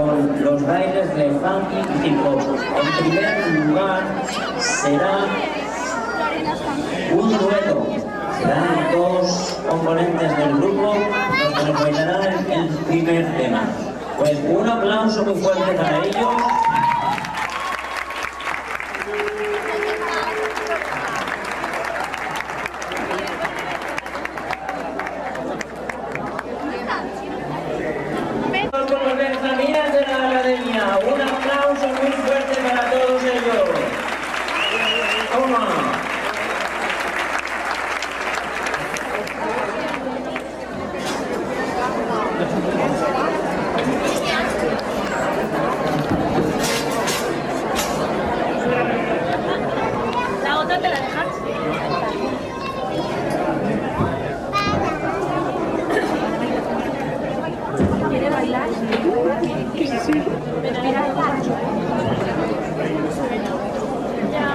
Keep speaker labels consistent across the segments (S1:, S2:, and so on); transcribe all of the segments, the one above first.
S1: con los bailes de funky y hip hop. En primer lugar será un dueto. Serán dos componentes del grupo los que nos bailarán el primer tema. Pues un aplauso muy fuerte para ellos. Con los benjamines de la academia, un aplauso muy fuerte para todos ellos. ¡Toma!
S2: La otra te la dejas. ¿Quiere bailar? Sí. Pero mira, ya.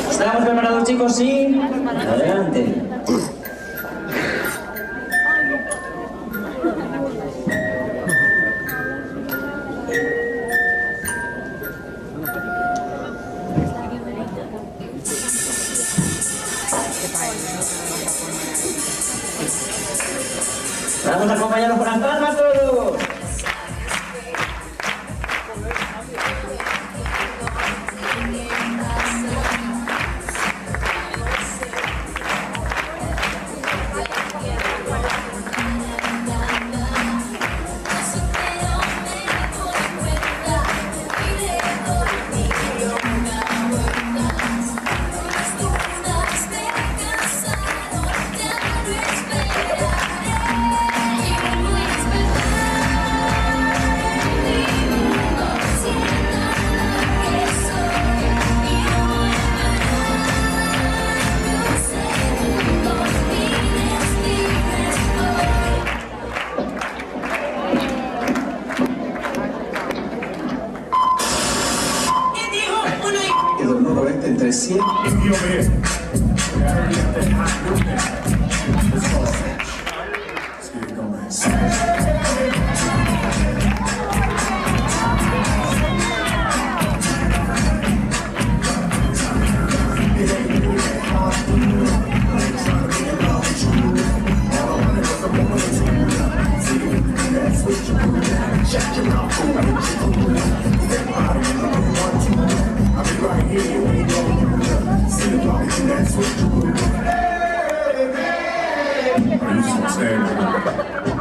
S1: ¿Estamos preparados, chicos? Sí. Adelante. Vamos a acompañarnos con las palmas todos.
S3: Entre 100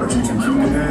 S4: But you too cute to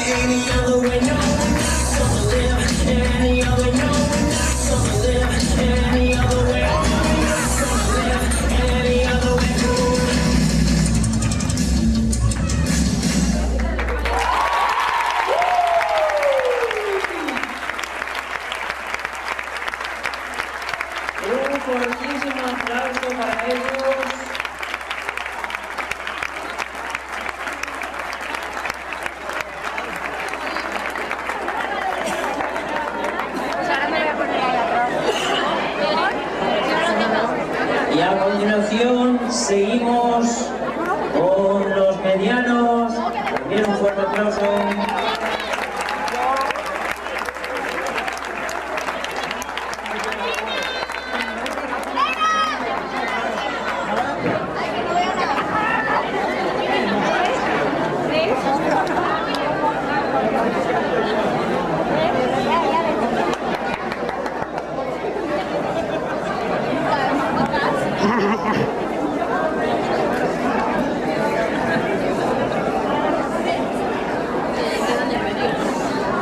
S4: any other way, no, we're not gonna live any other way, no, we're not gonna live any other way, we're not gonna live any other way.
S1: Un fortísimo aplauso para ellos.
S2: Pues ahora me voy a poner ahí atrás.
S1: Y a continuación seguimos con los medianos. También un fuerte aplauso.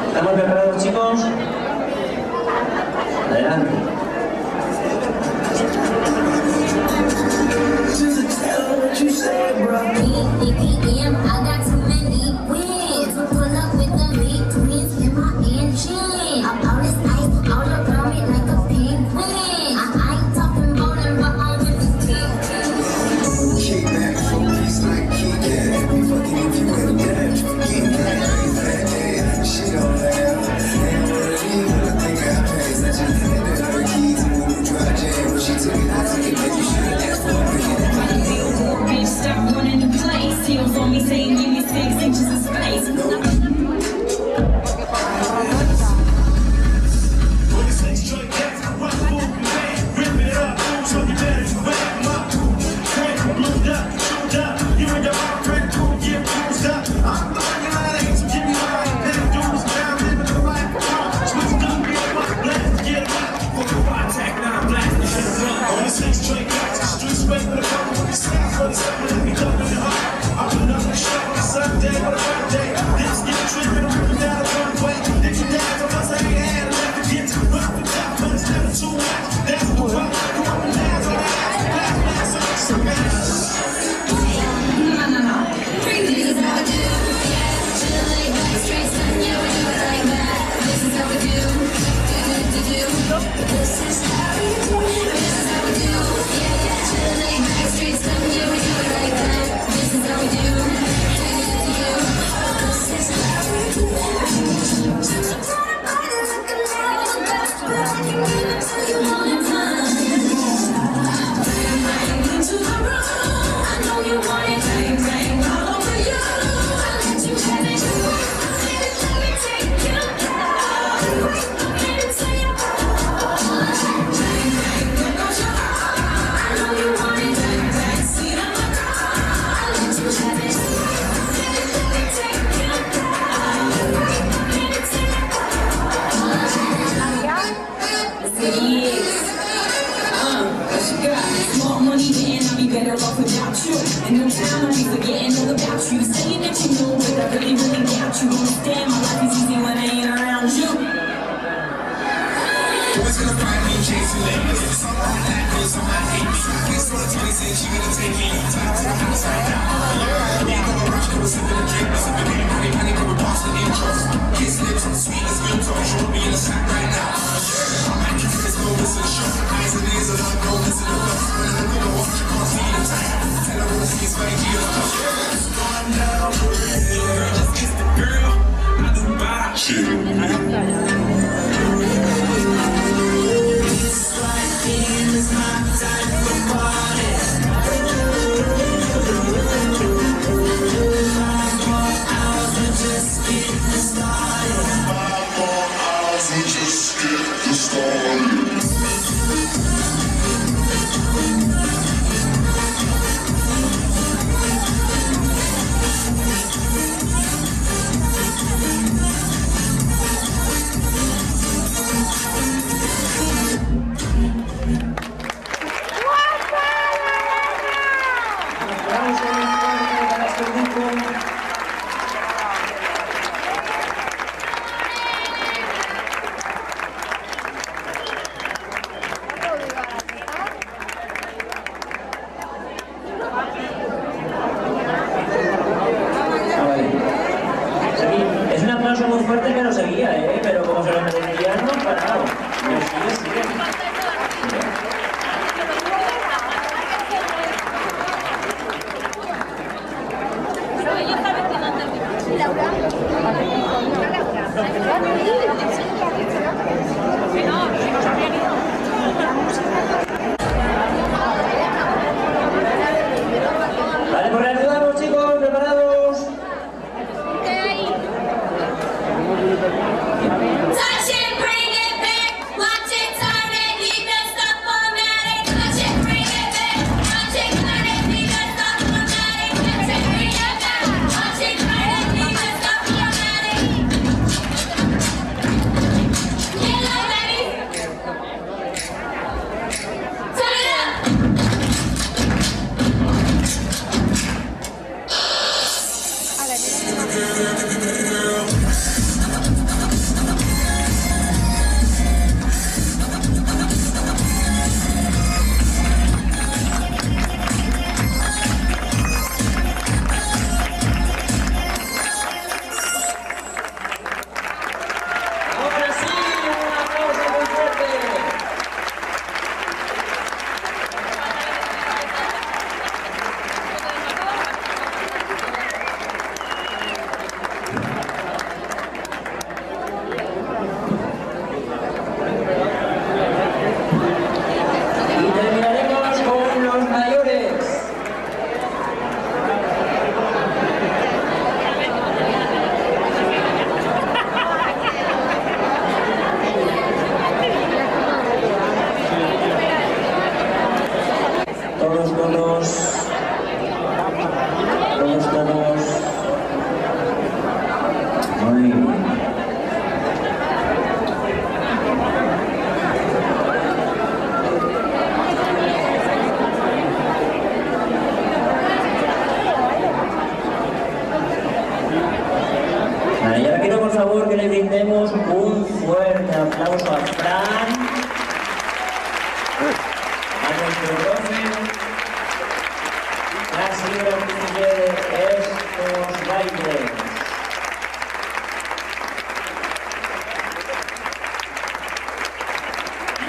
S1: ¿Estamos preparados, chicos? Adelante.
S5: EPM, I got too many wins. Pull up with the big twins in my engine. I'm all this ice, all around me like a penguin. I ain't talking bowling, but I'm with the king.
S3: Kick back, focus like Kit Kat. We fucking if you ain't that. Get back, yeah. She don't laugh. Ain't what it is, but I think I passed. I just handed her the keys and went to dry jam. When she took it, I took it, but you should've asked for a minute.
S6: Bitch, stop running the place. Heels on me saying give me 6 inches of space. In no time, I'll be forgetting all about you. Saying that you know, but I really, really doubt you. Understand, my life is easy when I ain't around you.
S4: Always gonna find me chasing niggas. Some on that goes on my hate. This one 26, she gonna take me. Time to the house right now. We ain't gonna rush, cause we're sipping a drink. We're sipping game, honey, cause we're bossing intros. Kiss lips on the sweetest milk, so show me in the sack right now. I might keep this go, listen to show. Eyes and ears, and I'm going listen to us. When I'm gonna watch, you can't see the time. Tell her when she's right here. Calm down, girl, just kiss the girl. I do buy shit.
S1: muy fuerte que lo seguía, pero como se lo merecía, no han parado. Pero sigue. Vale, por ayudamos, chicos, preparados.
S5: Touch it, bring it back. Watch it, turn it, leave that stuff automatic. Touch it, bring it back. Watch it, turn it, leave that stuff automatic. Touch it, bring it back. Watch it, turn it, leave that stuff automatic. Get low, baby. Turn it up.
S1: Ahora sí, un aplauso muy fuerte. Y terminaremos con los mayores. Todos. Muy bien. Vale, y ahora quiero por favor que le brindemos un fuerte aplauso a Fran, a nuestro profe, que ha sido el que de estos bailes.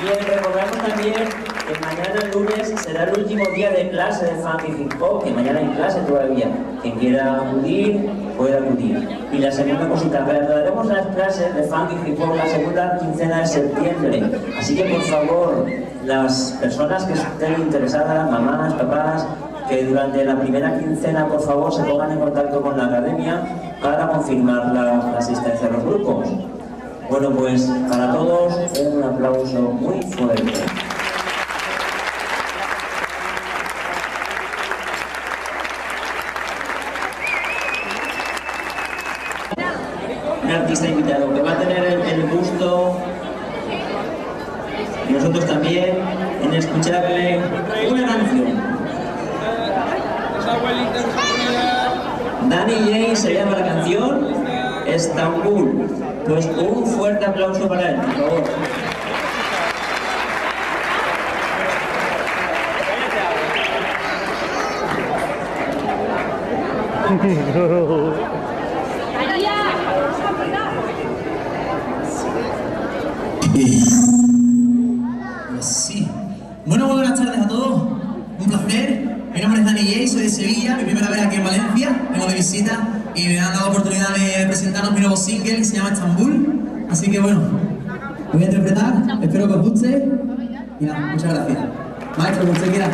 S1: Bien, recordamos también que mañana el lunes será el último día de clase de funk y hip hop, que mañana hay clase todavía. Quien quiera acudir, puede acudir. Y la segunda cosita, reanudaremos las clases de funk y hip hop la segunda quincena de septiembre. Así que por favor, las personas que estén interesadas, mamás, papás, que durante la primera quincena por favor se pongan en contacto con la academia para confirmar la asistencia a los grupos. Bueno, pues para todos un aplauso muy fuerte. Un artista invitado que va a tener el gusto, y nosotros también, en escucharle una canción. Danny Jay se llama la canción Estambul. Pues un fuerte aplauso para él, por favor.
S7: Sí. Bueno, muy buenas tardes a todos. Un placer. Mi nombre es Danny Jay, soy de Sevilla. Mi primera vez aquí en Valencia. Vengo de visita y me han dado la oportunidad de presentarnos mi nuevo single que se llama Estambul. Así que bueno, voy a interpretar. Espero que os guste. Y nada, muchas gracias. Maestro, como usted quiera.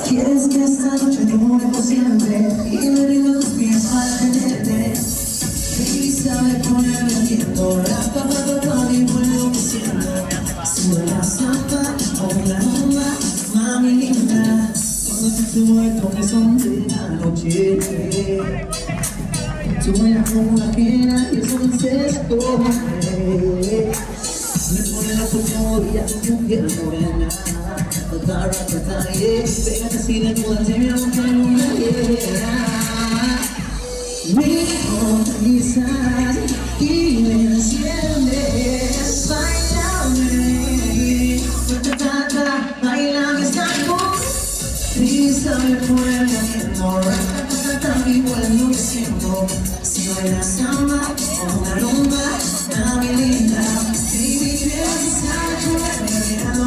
S7: Quieres que esta noche como por siempre y me rindo a tus pies para tenerte. Y sabe ponerme aliento, la papa todo y vuelvo que siento. Sube la zapa o la bomba, mami linda. Cuando te sube con el son de la noche. Tú bailas como una fiera y eso no se escoge. Me pone la euforia tu piel morena. Pégate así de moda, te veo que luna llena. Me conquistas y me enciendes. Bailame, bailame Estambul. y sabe ponerme haciendo igual lo que siento. Si bailas samba o una rumba, mami linda. Baby, quiero que sabe ponerme haciendo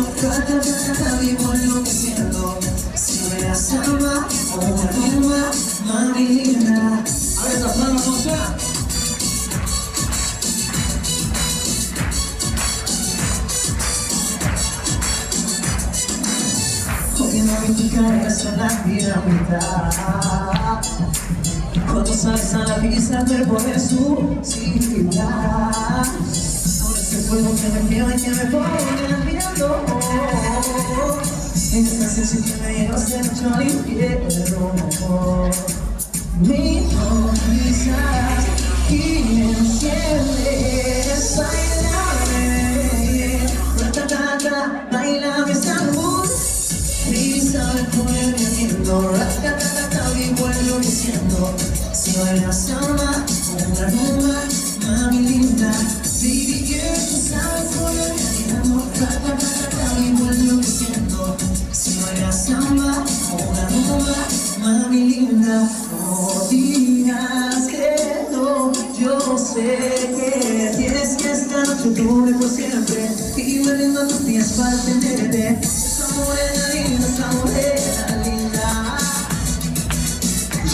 S7: igual lo que siento. Si bailas samba o una rumba, mami linda. A ver, las manos, ¿cómo está? Porque no vi tu cabeza en la dinamita. Cuando sales a la pista, el cuerpo me suicida. Ahora ese fuego que me quema y que me pone mirando. En esta sensación que me llevas de noche al infierno. Me hipnotizas y me enciendes. Bailame, bailame esa luz. Y sabe ponerme haciendo igual lo que siento. Si bailas samba o una rumba, mami linda. Baby girl, tú sabes ponerme haciendo igual lo que siento. Si bailas samba o una rumba, mami linda. No digas que no, yo sé que tienes que estar dure por siempre. Y me rindo a tus pies para tenerte. Morena linda, esa morena linda.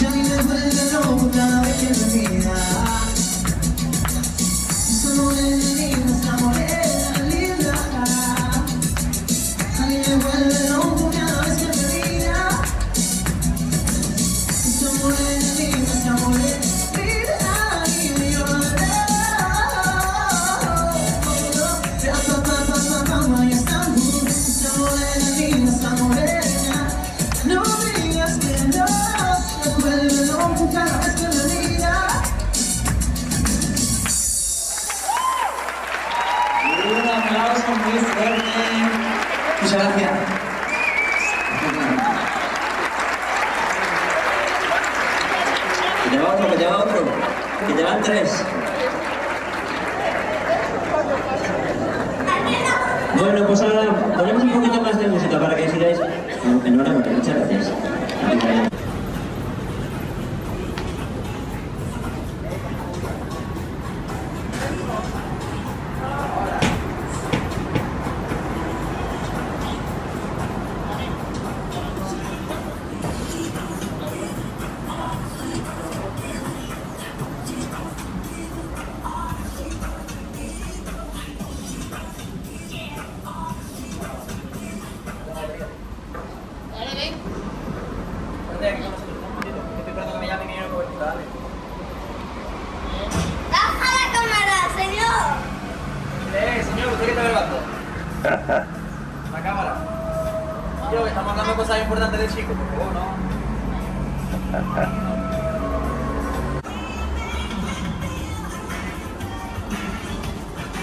S7: Ya ni me vuelve loco cada vez que me mira. Esa morena linda, esa morena linda. A mí me vuelve loco cada vez que me mira. Esa morena linda, esa morena linda. Y me llora. Ya está luz. Esa morena, no digas que no, me vuelve loco cada vez que me mira.
S1: Un aplauso muy fuerte.
S7: Muchas gracias.
S1: Que te va otro, que te va otro. Que te van tres. Bueno, pues ahora ponemos un poquito más de música para que sigáis. Enhorabuena, muchas gracias.
S2: ¡Baja la cámara, señor!
S8: Señor, ¿usted qué está grabando? La cámara. Yo, que estamos hablando de cosas importantes de chicos, por favor, ¿no?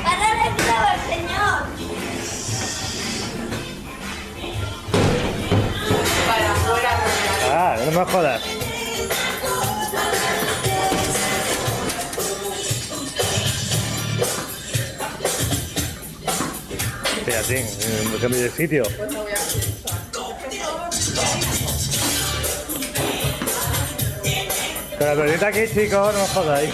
S2: ¡Para el globo, señor!
S8: Vaya, fuera.
S9: No me jodas. Espérate, me cambio de sitio. Con la pelota aquí, chicos, no me jodáis.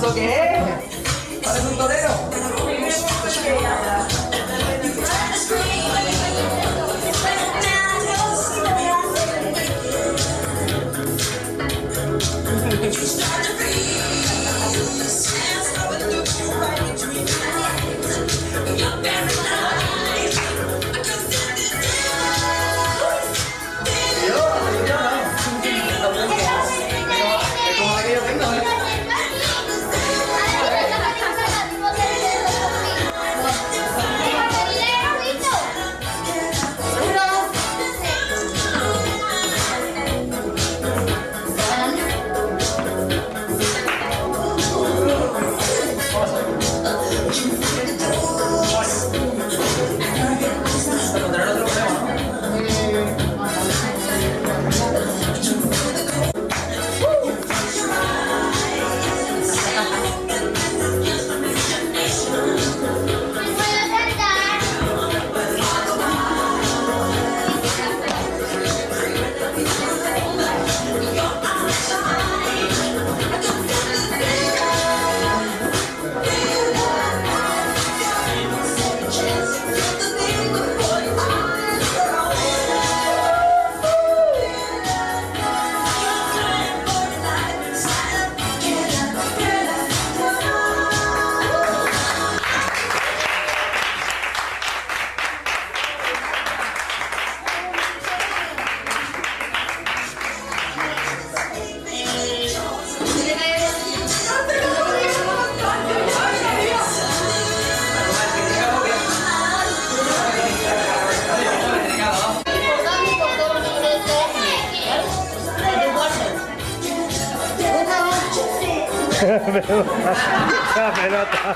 S8: lo que es? ¿Parece un torero?
S9: La pelota.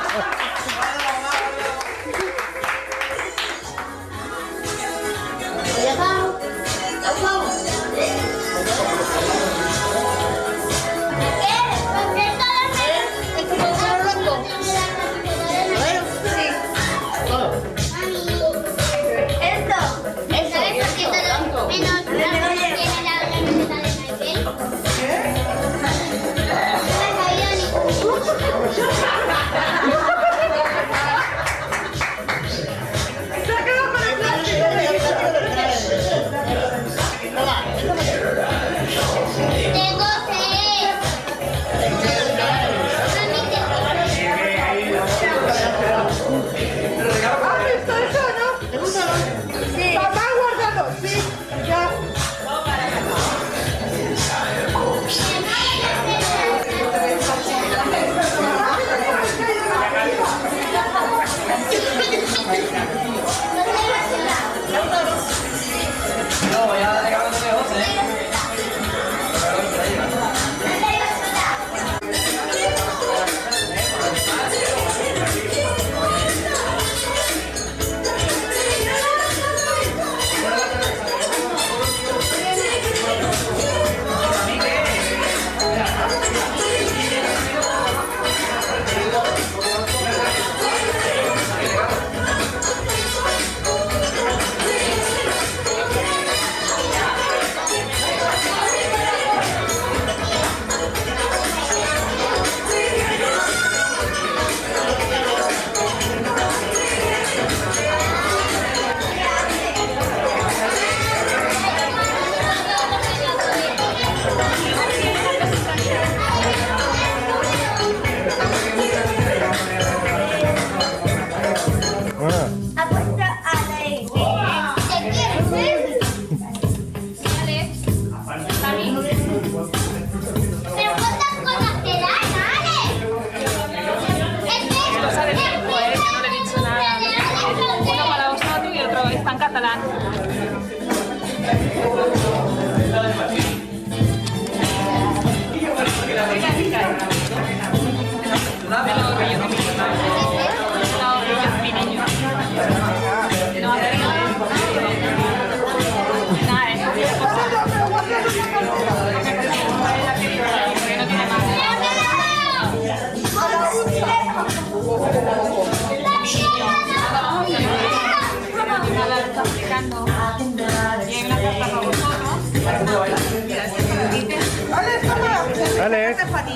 S10: es para ti.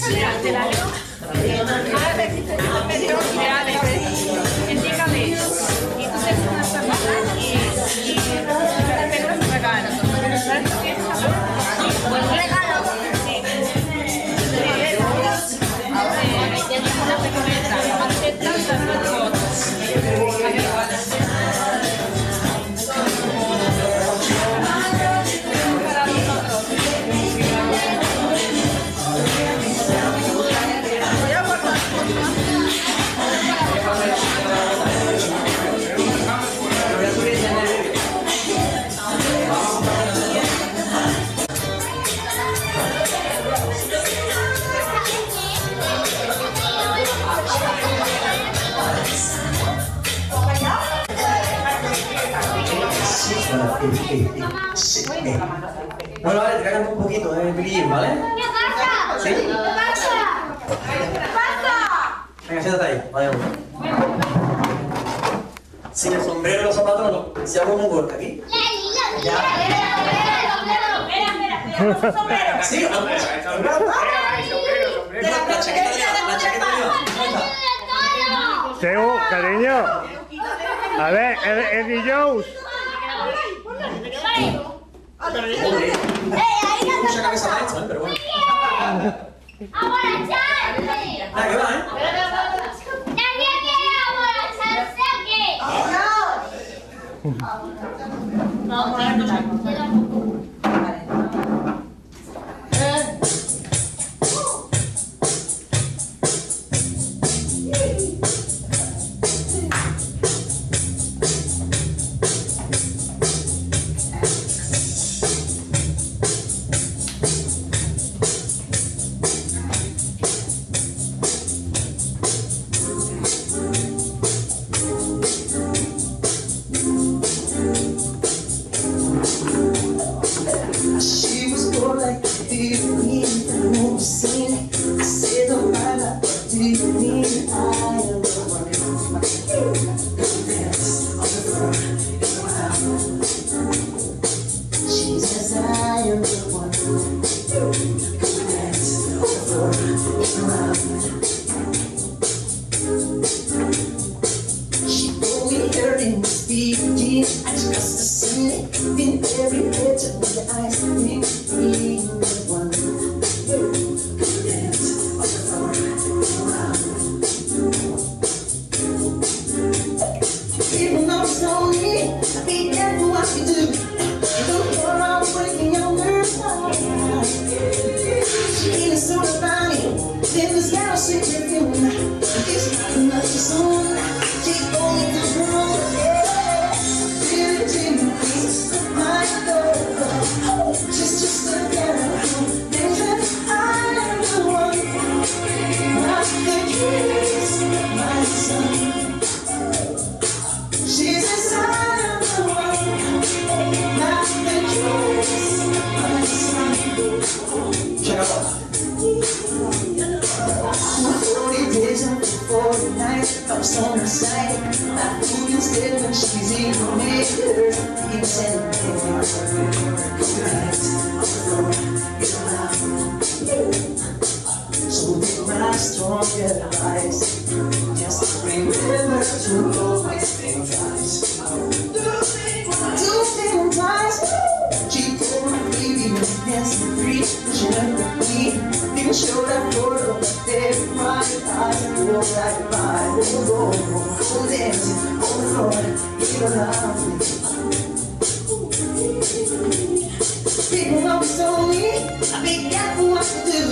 S10: Mira, te la leo. Ahora te medio ideales. Indícame. Y tú te pones una zapata y te pegas un regalo. ¿Sabes qué es zapata? Pues un regalo. Sí. Una pequeñita. Aceptan las fotos.
S8: Bueno, vale, te cagas un poquito de brillo, ¿vale?
S2: ¿Qué pasa?
S8: ¿Sí?
S2: ¿Qué pasa? ¿Qué pasa?
S8: Venga, siéntate ahí, vale. Sin el sombrero y los zapatos no. Si hago un golpe aquí. Ya.
S10: Sombrero.
S8: Sí, la chaqueta arriba.
S9: Teo, cariño. A ver, Eddie Jones.
S8: Mucha cabeza de esto, pero bueno.
S2: Ahora, Charlie.
S8: Ah, ¿qué va,
S2: Nadie quiere aborracharse aquí.
S7: She was born like a beauty from the scene. I said, oh my love, what do you mean? I am the one. Dance on the floor in the house. She says, I am the one. Dance on the floor in the house. She told me her name was Fiji. I just to see it in every edge of the eyes. Being the one. Dance on the floor around. People know it's lonely. Be careful what you do. Don't go around breaking your nerves. She ain't so funny. Then there's got a secret feeling. It's not enough to soon. She only comes wrong. Just a girl, and then I am the one. Not the kiss, my son. She says I am the one. Not the kiss, my son.
S8: Check out.
S7: 40 days and 40 nights, thoughts on her side. My food is dead when she's in her maker. You said so they rise stronger eyes. Just remember to always think twice. Do think twice. She told my baby no dancing free. She learned to be. Didn't show that photo, but they cried. Eyes and go like a ride. Go, dancing on the floor. You're lovely. People always told me I'd be careful what to do,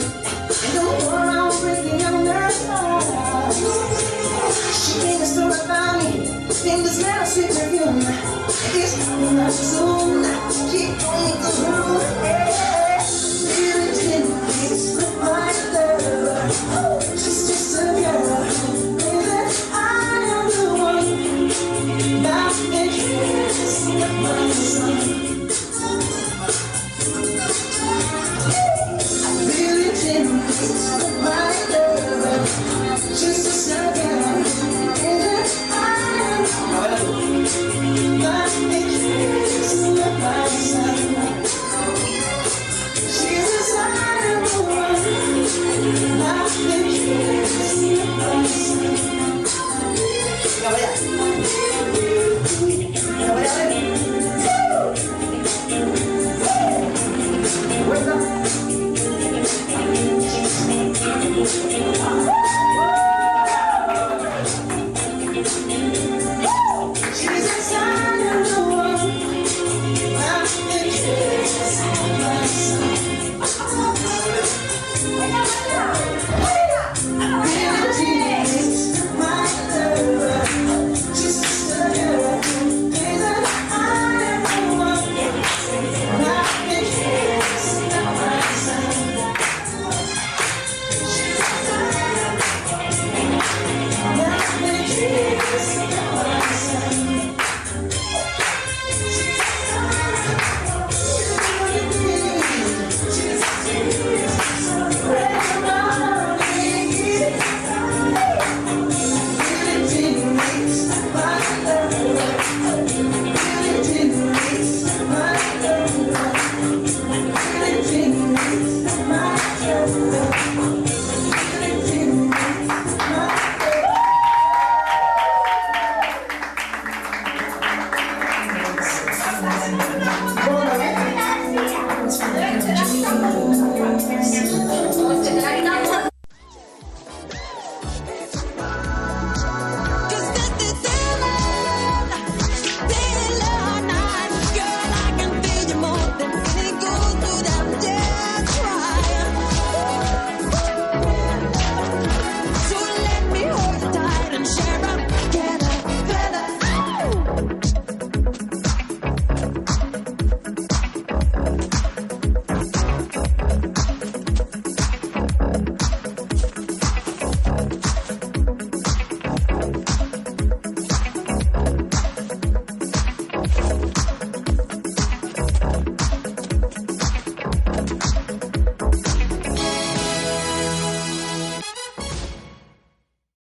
S7: and don't go around breaking your nerves. She came and told about me, then the smell of sweet perfume. It's coming out soon. She only goes round, really gently with my love. She's just a girl, baby. I am the one. Back and kiss my son. Really gently my love. Just a second, baby. I am back and kiss my son. Thank